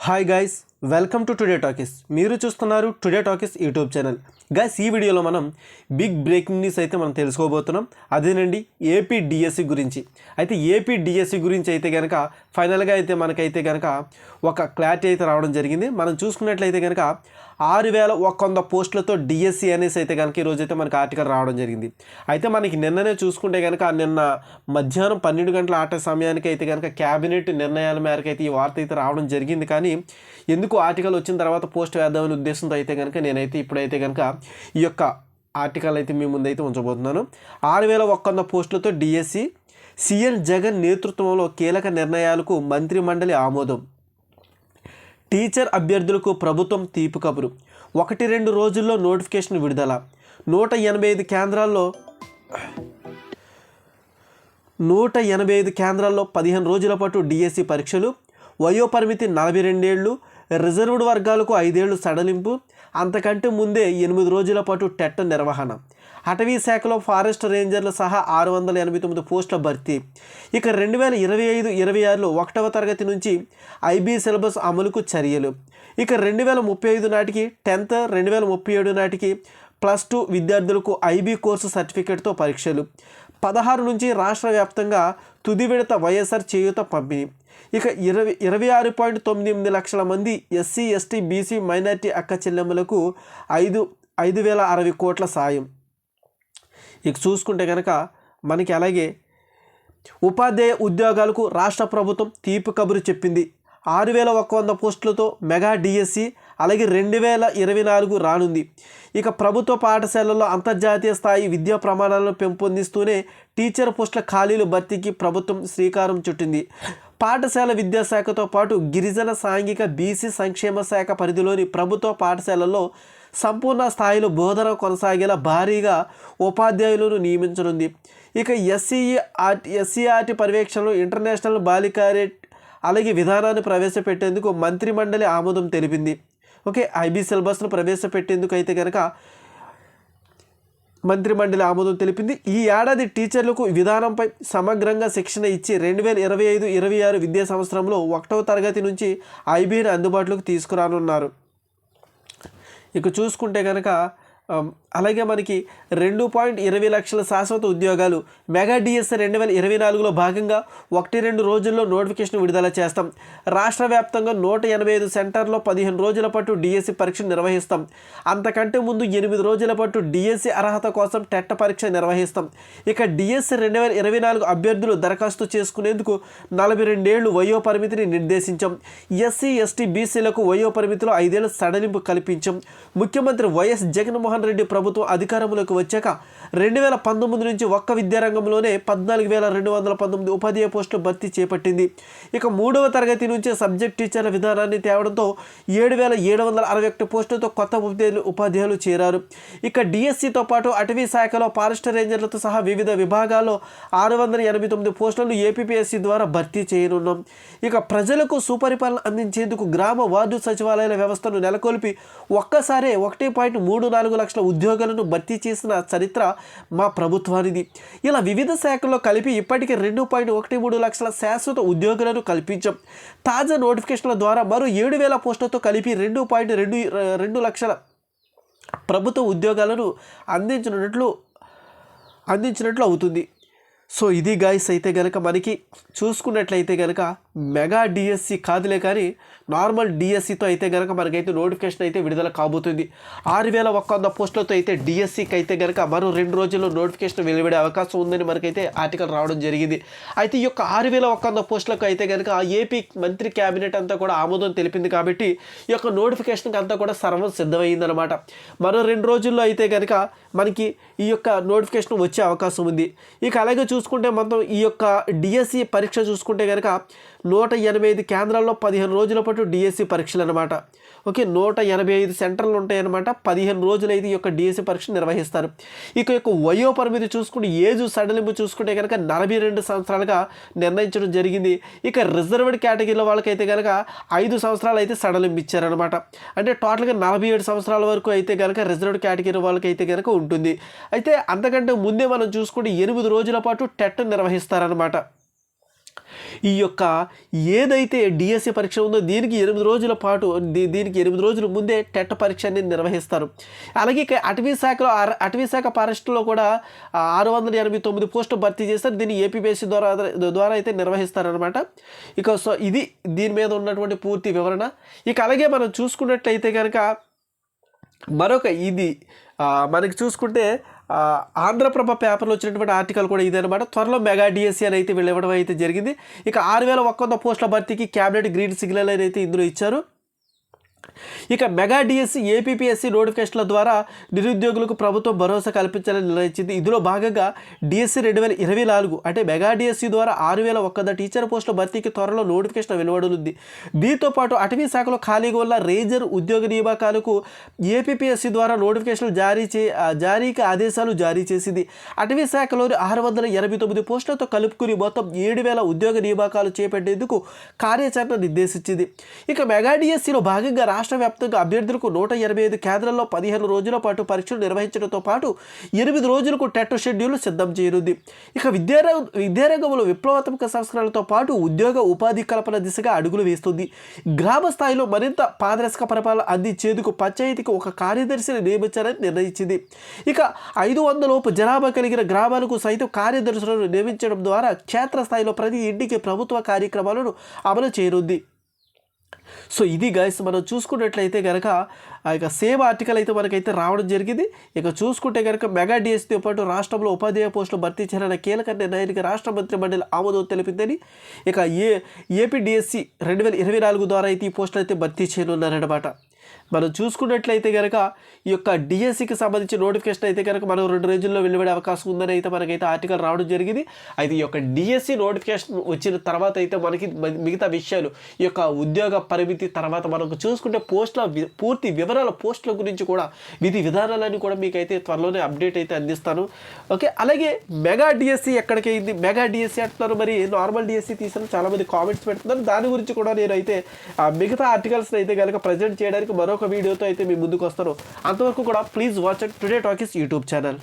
Hi guys, welcome to today talkies. మీరు చూస్తున్నారు today talkies YouTube channel. Guys, ఈ వీడియోలో మనం బిగ్ బ్రేకింగ్ న్యూస్ అయితే మనం తెలుసుకోబోతున్నాం. అదేనండి ఏపీ డిఎస్సి గురించి. అయితే ఏపీ డిఎస్సి గురించి అయితే కనుక ఫైనల్గా అయితే మనకైతే కనుక ఒక క్లారిటీ అయితే రావడం జరిగింది. మనం చూసుకున్నట్లయితే కనుక 6100 పోస్టులతో డిఎస్సి అనేసి అయితే కనుక ఈరోజు అయితే మనకి ఆర్టికల్ రావడం జరిగింది. అయితే మనకి నిన్ననే చూసుకుంటే కనుక నిన్న మధ్యాహ్నం 12 గంటల ఆట సమయానికి అయితే కనుక క్యాబినెట్ నిర్ణయాల మేరకు అయితే ఈ వార్త అయితే రావడం జరిగింది. కానీ ఎందుకు ఆర్టికల్ వచ్చిన తర్వాత పోస్ట్ వేద్దామనే ఉద్దేశంతో అయితే కనుక నేనైతే ఇప్పుడైతే కనుక ఈ యొక్క ఆర్టికల్ అయితే మీ ముందైతే ఉంచబోతున్నాను. 6100 పోస్టులతో డిఎస్సి, సీఎం జగన్ నేతృత్వంలో కీలక నిర్ణయాలకు మంత్రిమండలి ఆమోదం. టీచర్ అభ్యర్థులకు ప్రభుత్వం తీపి కబురు. 1-2 రోజుల్లో నోటిఫికేషన్ విడుదల. 185 కేంద్రాల్లో 15 రోజుల పాటు డిఎస్సి పరీక్షలు. వయోపరిమితి 42 ఏళ్ళు. రిజర్వ్డ్ వర్గాలకు 5 ఏళ్ళు సడలింపు. అంతకంటే ముందే 8 రోజుల పాటు టెట్ నిర్వహణ. అటవీ శాఖలో ఫారెస్ట్ రేంజర్లు సహా 689 పోస్టుల భర్తీ. ఇక 2025-26లో 1వ తరగతి నుంచి ఐబీ సిలబస్ అమలుకు చర్యలు. ఇక 2035 నాటికి 10th, 2037 నాటికి +2 విద్యార్థులకు ఐబీ కోర్సు సర్టిఫికేట్తో పరీక్షలు. 16 నుంచి రాష్ట్ర వ్యాప్తంగా తుది విడత వైఎస్ఆర్ చేయూత పంపిణీ. ఇక 26.98 లక్షల మంది ఎస్సీ, ఎస్టీ, బీసీ, మైనార్టీ అక్క చెల్లెమ్మలకు 5,060 కోట్ల సాయం. ఇక చూసుకుంటే కనుక మనకి అలాగే ఉపాధ్యాయ ఉద్యోగాలకు రాష్ట్ర ప్రభుత్వం తీపి కబురు చెప్పింది. 6100 పోస్టులతో మెగా డిఎస్సి, అలాగే 2024 రానుంది. ఇక ప్రభుత్వ పాఠశాలల్లో అంతర్జాతీయ స్థాయి విద్యా ప్రమాణాలను పెంపొందిస్తూనే టీచర్ పోస్టుల ఖాళీలు భర్తీకి ప్రభుత్వం శ్రీకారం చుట్టింది. పాఠశాల విద్యాశాఖతో పాటు గిరిజన, సాంఘిక, బీసీ సంక్షేమ శాఖ పరిధిలోని ప్రభుత్వ పాఠశాలల్లో సంపూర్ణ స్థాయిలో బోధన కొనసాగేలా భారీగా ఉపాధ్యాయులను నియమించనుంది. ఇక ఎస్సీఆర్టీ పర్యవేక్షణలో ఇంటర్నేషనల్ బాలికా రేట్ అలాగే విధానాన్ని ప్రవేశపెట్టేందుకు మంత్రిమండలి ఆమోదం తెలిపింది. ఓకే, ఐబీ సిలబస్ను ప్రవేశపెట్టేందుకు అయితే కనుక మంత్రిమండలి ఆమోదం తెలిపింది. ఈ ఏడాది టీచర్లకు విధానంపై సమగ్రంగా శిక్షణ ఇచ్చి 2025-26 విద్యా సంవత్సరంలో 1వ తరగతి నుంచి ఐబీని అందుబాటులోకి తీసుకురానున్నారు. ఇక చూసుకుంటే కనుక అలాగే మనకి 2.20 లక్షల శాశ్వత ఉద్యోగాలు. మెగా డిఎస్సి 2024లో భాగంగా 1-2 రోజుల్లో నోటిఫికేషన్ విడుదల చేస్తాం. రాష్ట్ర వ్యాప్తంగా 185 సెంటర్లో 15 రోజుల పాటు డిఎస్సి పరీక్ష నిర్వహిస్తాం. అంతకంటే ముందు 8 రోజుల పాటు డిఎస్సి అర్హత కోసం టెట్ పరీక్ష నిర్వహిస్తాం. ఇక డిఎస్సి 2024 అభ్యర్థులు దరఖాస్తు చేసుకునేందుకు 42 ఏళ్ళు వయో పరిమితిని నిర్దేశించాం. ఎస్సీ, ఎస్టీ, బీసీలకు వయో పరిమితిలో 5 ఏళ్ల సడలింపు కల్పించాం. ముఖ్యమంత్రి వైఎస్ జగన్మోహన్ రెడ్డి ప్రభుత్వం అధికారంలోకి వచ్చాక 2019 నుంచి ఒక్క విద్యారంగంలోనే 14,219 ఉపాధ్యాయ పోస్టులు భర్తీ చేపట్టింది. ఇక 3వ తరగతి నుంచే సబ్జెక్ట్ టీచర్ల విధానాన్ని తేవడంతో 7,761 పోస్టులతో కొత్త ఉపాధ్యాయులు చేరారు. ఇక డిఎస్సితో పాటు అటవీ శాఖలో ఫారెస్ట్ రేంజర్లతో సహా వివిధ విభాగాల్లో 689 పోస్టులను ఏపీపీఎస్సీ ద్వారా భర్తీ చేయనున్నాం. ఇక ప్రజలకు సుపరిపాలన అందించేందుకు గ్రామ వార్డు సచివాలయాల వ్యవస్థను నెలకొల్పి ఒక్కసారే 1.34 లక్షల ఉద్యోగాలను భర్తీ చేసిన చరిత్ర మా ప్రభుత్వానిది. ఇలా వివిధ శాఖల్లో కలిపి ఇప్పటికే 2.13 లక్షల శాశ్వత ఉద్యోగాలను కల్పించాం. తాజా నోటిఫికేషన్ల ద్వారా మరో 7,000 పోస్టులతో కలిపి 2.22 లక్షల ప్రభుత్వ ఉద్యోగాలను అందించినట్లు అవుతుంది. సో ఇది గాయస్, అయితే కనుక మనకి చూసుకున్నట్లయితే కనుక మెగా డిఎస్సి కాదులే కానీ నార్మల్ డిఎస్సితో అయితే కనుక మనకైతే నోటిఫికేషన్ అయితే విడుదల కాబోతుంది. 6100 పోస్టులతో అయితే డిఎస్సికి అయితే కనుక మరో 2 రోజుల్లో నోటిఫికేషన్ వెలువడే అవకాశం ఉందని మనకైతే ఆర్టికల్ రావడం జరిగింది. అయితే ఈ యొక్క 6100 పోస్టులకు అయితే కనుక ఏపీ మంత్రి క్యాబినెట్ అంతా కూడా ఆమోదం తెలిపింది కాబట్టి ఈ యొక్క నోటిఫికేషన్కి అంతా కూడా సర్వం సిద్ధమైందనమాట. మరో 2 రోజుల్లో అయితే కనుక మనకి ఈ యొక్క నోటిఫికేషన్ వచ్చే అవకాశం ఉంది. ఇక అలాగే చూసుకుంటే మొత్తం ఈ యొక్క డిఎస్సి పరీక్ష చూసుకుంటే కనుక 185 కేంద్రాల్లో 15 రోజుల పాటు డిఎస్సి పరీక్షలు అనమాట. ఓకే, 185 సెంటర్లు ఉంటాయన్నమాట. 15 రోజులు అయితే ఈ యొక్క డిఎస్సి పరీక్ష నిర్వహిస్తారు. ఇక యొక్క వయో పరిమితి చూసుకుంటే ఏజ్ సడలింపు చూసుకుంటే కనుక 42 సంవత్సరాలుగా నిర్ణయించడం జరిగింది. ఇక రిజర్వ్డ్ కేటగిరీల వాళ్ళకైతే కనుక 5 సంవత్సరాలు అయితే సడలింపు ఇచ్చారనమాట. అంటే టోటల్గా 47 సంవత్సరాల వరకు అయితే కనుక రిజర్వ్డ్ కేటగిరీ వాళ్ళకైతే కనుక ఉంటుంది. అయితే అంతకంటే ముందే మనం చూసుకుంటే 8 రోజుల పాటు టెట్ నిర్వహిస్తారనమాట. ఈ యొక్క ఏదైతే డిఎస్సి పరీక్ష ఉందో దీనికి 8 రోజుల పాటు దీనికి 8 రోజుల ముందే టెట్ పరీక్ష అనేది నిర్వహిస్తారు. అలాగే ఇక అటవీ శాఖ ఫారెస్ట్లో కూడా 689 పోస్టులు భర్తీ చేస్తారు. దీన్ని ఏపీపీఎస్సీ ద్వారా అయితే నిర్వహిస్తారనమాట. ఇక సో ఇది దీని మీద ఉన్నటువంటి పూర్తి వివరణ. ఇక అలాగే మనం చూసుకున్నట్లయితే కనుక మరొక ఇది మనకి చూసుకుంటే ఆంధ్రప్రభ పేపర్లో వచ్చినటువంటి ఆర్టికల్ కూడా ఇదనమాట. త్వరలో మెగా డిఎస్సి అని అయితే వీళ్ళు ఇవ్వడం అయితే జరిగింది. ఇక 6100 పోస్టుల భర్తీకి క్యాబినెట్ గ్రీన్ సిగ్నల్ అని అయితే ఇందులో ఇచ్చారు. ఇక మెగా డిఎస్సి ఏపీపీఎస్సీ నోటిఫికేషన్ల ద్వారా నిరుద్యోగులకు ప్రభుత్వం భరోసా కల్పించాలని నిర్ణయించింది. ఇందులో భాగంగా డిఎస్సి 2024 అంటే మెగా డిఎస్సి ద్వారా 6100 టీచర్ పోస్టుల భర్తీకి త్వరలో నోటిఫికేషన్ వెలువడనుంది. దీంతో పాటు అటవీ శాఖలో ఖాళీగా ఉన్న రేంజర్ ఉద్యోగ నియామకాలకు ఏపీపీఎస్సీ ద్వారా నోటిఫికేషన్లు జారీకి ఆదేశాలు జారీ చేసింది. అటవీ శాఖలోని 689 పోస్టులతో కలుపుకుని మొత్తం 7000 ఉద్యోగ నియామకాలు చేపట్టేందుకు కార్యాచరణ నిర్దేశించింది. ఇక మెగా డిఎస్సిలో భాగంగా రాష్ట్ర వ్యాప్తంగా అభ్యర్థులకు 185 కేంద్రాల్లో 15 రోజుల పాటు పరీక్షలు నిర్వహించడంతో పాటు 8 రోజులకు టెట్ షెడ్యూల్ సిద్ధం చేయనుంది. ఇక విద్యారంగంలో విప్లవాత్మక సంస్కరణలతో పాటు ఉద్యోగ ఉపాధి కల్పన దిశగా అడుగులు వేస్తుంది. గ్రామ స్థాయిలో మరింత పారదర్శక పరిపాలన అందించేందుకు పంచాయతీకి ఒక కార్యదర్శిని నియమించాలని నిర్ణయించింది. ఇక 500 లోపు జనాభా కలిగిన గ్రామాలకు సైతం కార్యదర్శులను నియమించడం ద్వారా క్షేత్రస్థాయిలో ప్రతి ఇంటికి ప్రభుత్వ కార్యక్రమాలను అమలు చేయనుంది. సో ఇది గైస్ మనం చూసుకున్నట్లయితే కనుక ఇక సేమ్ ఆర్టికల్ అయితే మనకైతే రావడం జరిగింది. ఇక చూసుకుంటే కనుక మెగా డిఎస్సితో పాటు రాష్ట్రంలో ఉపాధ్యాయ పోస్టులు భర్తీ చేయాలన్న కీలక నిర్ణయానికి రాష్ట్ర మంత్రిమండలి ఆమోదం తెలిపిందని. ఇక ఏపీ డిఎస్సి 2024 ద్వారా అయితే ఈ పోస్టులు అయితే భర్తీ చేయనున్నారన్నమాట. మనం చూసుకున్నట్లయితే కనుక ఈ యొక్క డిఎస్సికి సంబంధించిన నోటిఫికేషన్ అయితే కనుక మనం 2 రోజుల్లో వెలువడే అవకాశం ఉందని అయితే మనకైతే ఆర్టికల్ రావడం జరిగింది. అయితే ఈ యొక్క డిఎస్సి నోటిఫికేషన్ వచ్చిన తర్వాత అయితే మనకి మిగతా విషయాలు ఈ యొక్క ఉద్యోగ పరిమితి తర్వాత మనకు చూసుకుంటే పోస్టుల పూర్తి వివరాల పోస్టుల గురించి కూడా విధి విధానాలని కూడా మీకైతే త్వరలోనే అప్డేట్ అయితే అందిస్తాను. ఓకే, అలాగే మెగా డిఎస్సి ఎక్కడికి అయింది, మెగా డిఎస్సి అంటున్నారు, మరి నార్మల్ డిఎస్సి తీసిన చాలామంది కామెంట్స్ పెడుతున్నారు. దాని గురించి కూడా నేనైతే మిగతా ఆర్టికల్స్ అయితే కనుక ప్రజెంట్ చేయడానికి మరొక వీడియోతో అయితే మీ ముందుకు వస్తాను. అంతవరకు కూడా please watch today talkies YouTube channel.